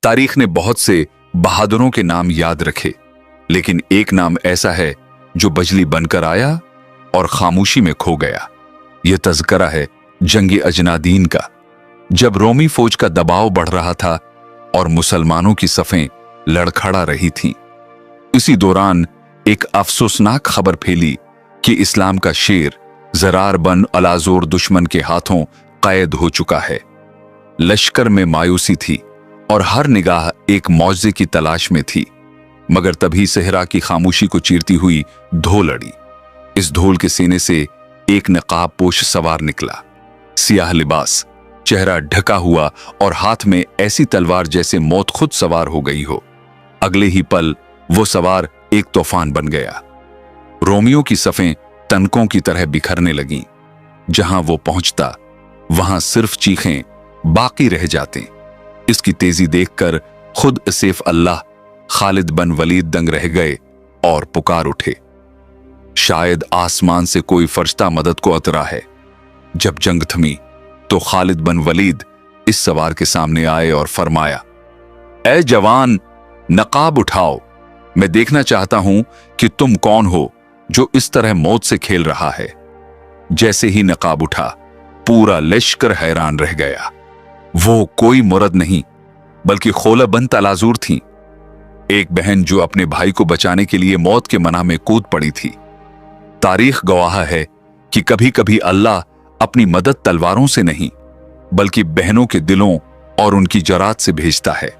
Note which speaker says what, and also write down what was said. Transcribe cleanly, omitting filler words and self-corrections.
Speaker 1: तारीख ने बहुत से बहादुरों के नाम याद रखे, लेकिन एक नाम ऐसा है जो बजली बनकर आया और खामोशी में खो गया। यह तज़किरा है जंगी अजनादीन का। जब रोमी फौज का दबाव बढ़ रहा था और मुसलमानों की सफ़ें लड़खड़ा रही थीं, इसी दौरान एक अफसोसनाक खबर फैली कि इस्लाम का शेर ज़रार बन अलाज़ोर दुश्मन के हाथों कैद हो चुका है। लश्कर में मायूसी थी और हर निगाह एक मौजे की तलाश में थी, मगर तभी सहरा की खामोशी को चीरती हुई धूल अड़ी। इस धूल के सीने से एक नकाब पोश सवार निकला, सियाह लिबास, चेहरा ढका हुआ और हाथ में ऐसी तलवार जैसे मौत खुद सवार हो गई हो। अगले ही पल वो सवार एक तूफान बन गया। रोमियों की सफ़ें तनकों की तरह बिखरने लगीं। जहां वो पहुंचता वहां सिर्फ चीखें बाकी रह जाते। इसकी तेजी देखकर खुद सैफ अल्लाह खालिद बन वलीद दंग रह गए और पुकार उठे, शायद आसमान से कोई फरिश्ता मदद को उतरा है। जब जंग थमी तो खालिद बन वलीद इस सवार के सामने आए और फरमाया, ऐ जवान, नकाब उठाओ, मैं देखना चाहता हूं कि तुम कौन हो जो इस तरह मौत से खेल रहा है। जैसे ही नकाब उठा, पूरा लश्कर हैरान रह गया। वो कोई मुरद नहीं बल्कि खौला बन तलाज़ूर थी, एक बहन जो अपने भाई को बचाने के लिए मौत के मना में कूद पड़ी थी। तारीख गवाह है कि कभी कभी अल्लाह अपनी मदद तलवारों से नहीं बल्कि बहनों के दिलों और उनकी जरात से भेजता है।